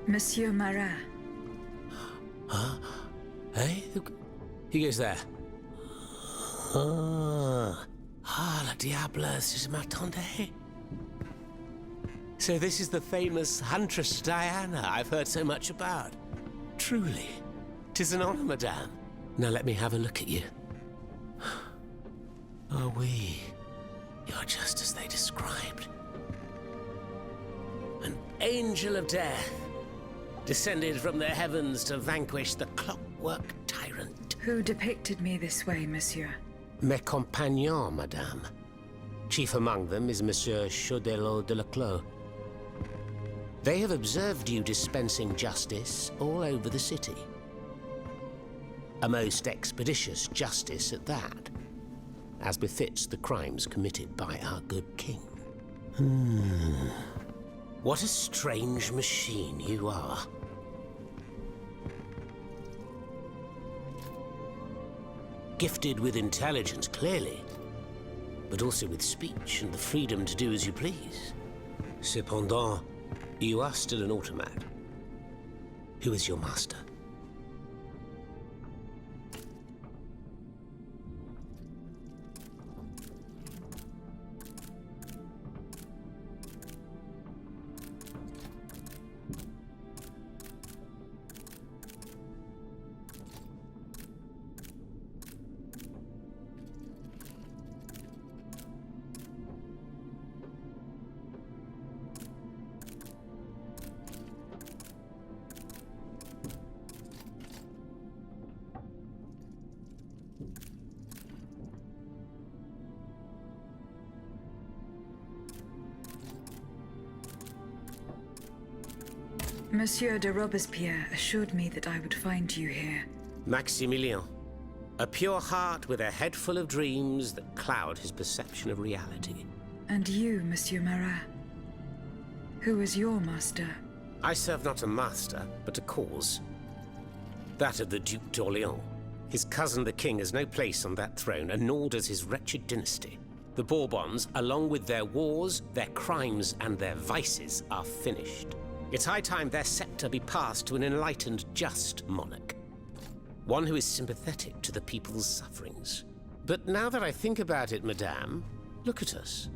Monsieur Marat. Huh? Hey? Who goes there? La diable, je m'attendais. So this is the famous Huntress Diana I've heard so much about. Truly, 'tis an honor, madame. Now let me have a look at you. Oh, oui. You're just as they described. An angel of death, descended from the heavens to vanquish the clockwork tyrant. Who depicted me this way, monsieur? Mes compagnons, madame. Chief among them is Monsieur Chaudelot de Leclos. They have observed you dispensing justice all over the city. A most expeditious justice at that, as befits the crimes committed by our good king. What a strange machine you are. Gifted with intelligence, clearly, but also with speech and the freedom to do as you please. Cependant, you are still an automat. Who is your master? Monsieur de Robespierre assured me that I would find you here. Maximilien. A pure heart with a head full of dreams that cloud his perception of reality. And you, Monsieur Marat. Who is your master? I serve not a master, but a cause. That of the Duc d'Orléans. His cousin the king has no place on that throne, and nor does his wretched dynasty. The Bourbons, along with their wars, their crimes, and their vices, are finished. It's high time their scepter be passed to an enlightened, just monarch. One who is sympathetic to the people's sufferings. But now that I think about it, madame, look at us.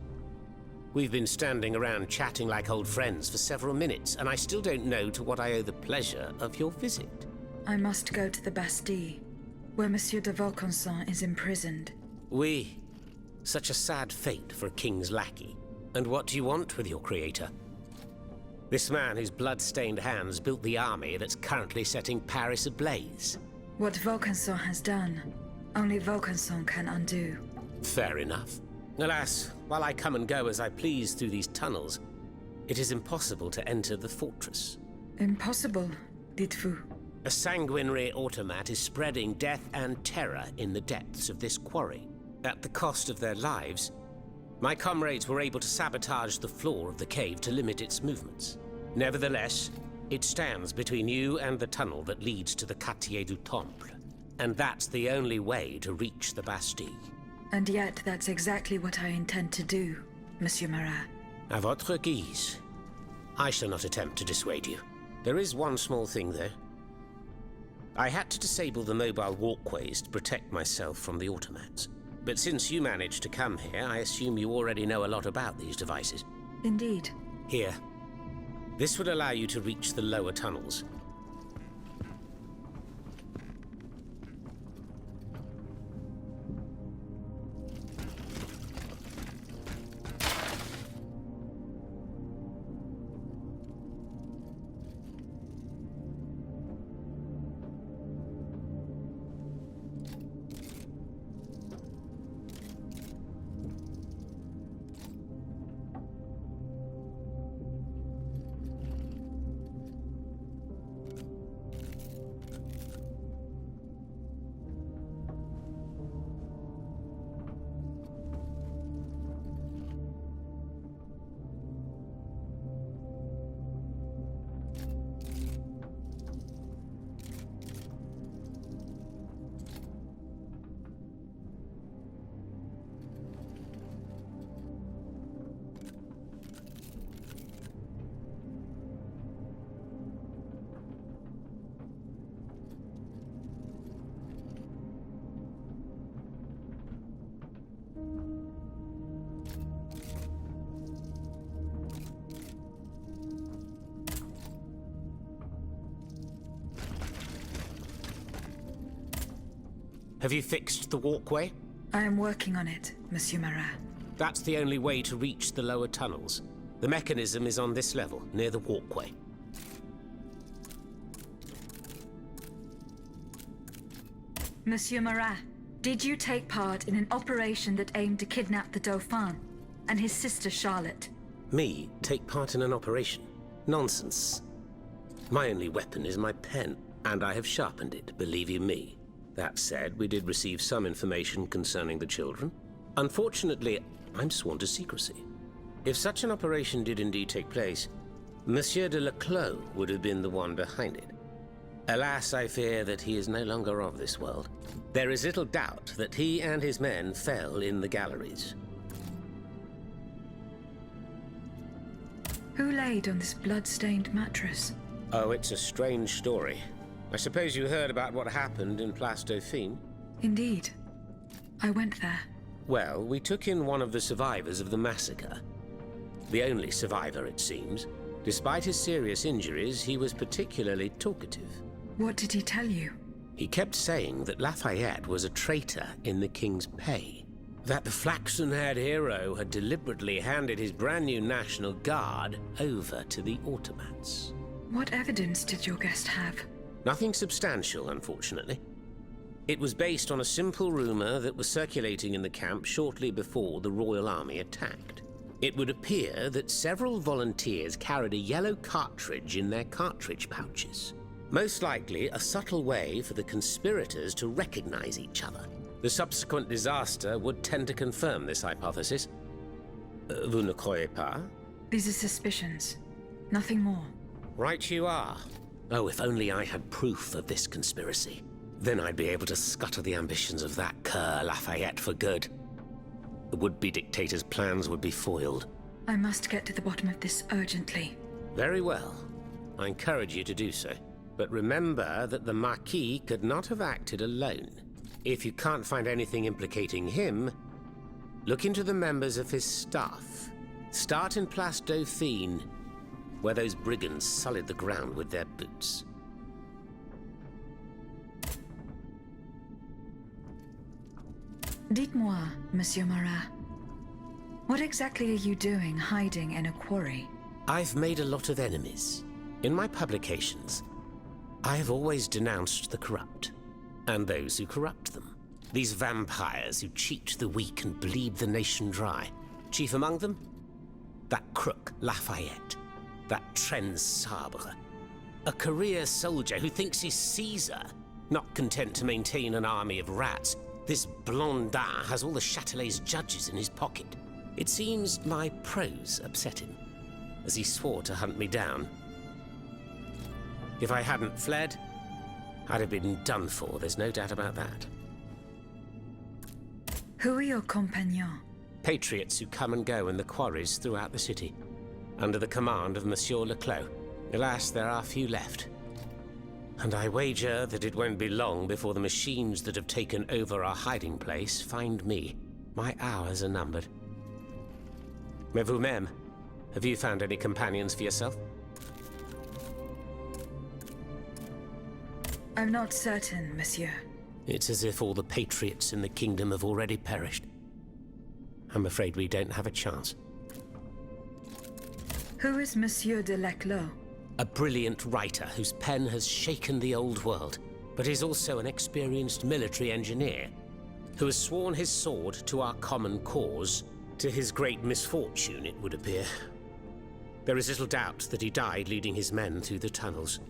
We've been standing around chatting like old friends for several minutes, and I still don't know to what I owe the pleasure of your visit. I must go to the Bastille, where Monsieur de Vaucanson is imprisoned. Oui. Such a sad fate for a king's lackey. And what do you want with your creator? This man whose blood-stained hands built the army that's currently setting Paris ablaze. What Vaucanson has done, only Vaucanson can undo. Fair enough. Alas, while I come and go as I please through these tunnels, it is impossible to enter the fortress. Impossible, dites-vous? A sanguinary automat is spreading death and terror in the depths of this quarry. At the cost of their lives, my comrades were able to sabotage the floor of the cave to limit its movements. Nevertheless, it stands between you and the tunnel that leads to the Quartier du Temple. And that's the only way to reach the Bastille. And yet that's exactly what I intend to do, Monsieur Marat. À votre guise. I shall not attempt to dissuade you. There is one small thing, though. I had to disable the mobile walkways to protect myself from the automats. But since you managed to come here, I assume you already know a lot about these devices. Indeed. Here. This would allow you to reach the lower tunnels. Have you fixed the walkway? I am working on it, Monsieur Marat. That's the only way to reach the lower tunnels. The mechanism is on this level, near the walkway. Monsieur Marat, did you take part in an operation that aimed to kidnap the Dauphin and his sister Charlotte? Me take part in an operation? Nonsense. My only weapon is my pen, and I have sharpened it, believe you me. That said, we did receive some information concerning the children. Unfortunately, I'm sworn to secrecy. If such an operation did indeed take place, Monsieur de Leclos would have been the one behind it. Alas, I fear that he is no longer of this world. There is little doubt that he and his men fell in the galleries. Who laid on this blood-stained mattress? Oh, it's a strange story. I suppose you heard about what happened in Place Dauphine? Indeed. I went there. Well, we took in one of the survivors of the massacre. The only survivor, it seems. Despite his serious injuries, he was particularly talkative. What did he tell you? He kept saying that Lafayette was a traitor in the king's pay. That the flaxen-haired hero had deliberately handed his brand new National Guard over to the Automats. What evidence did your guest have? Nothing substantial, unfortunately. It was based on a simple rumor that was circulating in the camp shortly before the Royal Army attacked. It would appear that several volunteers carried a yellow cartridge in their cartridge pouches. Most likely a subtle way for the conspirators to recognize each other. The subsequent disaster would tend to confirm this hypothesis. Vous ne croyez pas? These are suspicions. Nothing more. Right you are. Oh, if only I had proof of this conspiracy. Then I'd be able to scutter the ambitions of that cur Lafayette for good. The would-be dictator's plans would be foiled. I must get to the bottom of this urgently. Very well. I encourage you to do so. But remember that the Marquis could not have acted alone. If you can't find anything implicating him, look into the members of his staff. Start in Place Dauphine, where those brigands sullied the ground with their boots. Dites-moi, Monsieur Marat, what exactly are you doing hiding in a quarry? I've made a lot of enemies. In my publications, I have always denounced the corrupt, and those who corrupt them. These vampires who cheat the weak and bleed the nation dry. Chief among them? That crook Lafayette. That Tren Sabre. A career soldier who thinks he's Caesar. Not content to maintain an army of rats, this Blondin has all the Châtelet's judges in his pocket. It seems my prose upset him, as he swore to hunt me down. If I hadn't fled, I'd have been done for, there's no doubt about that. Who are your compagnons? Patriots who come and go in the quarries throughout the city, under the command of Monsieur Leclos. Alas, there are few left. And I wager that it won't be long before the machines that have taken over our hiding place find me. My hours are numbered. Mais vous-même, have you found any companions for yourself? I'm not certain, monsieur. It's as if all the patriots in the kingdom have already perished. I'm afraid we don't have a chance. Who is Monsieur de Leclos? A brilliant writer whose pen has shaken the old world, but he's also an experienced military engineer who has sworn his sword to our common cause, to his great misfortune, it would appear. There is little doubt that he died leading his men through the tunnels.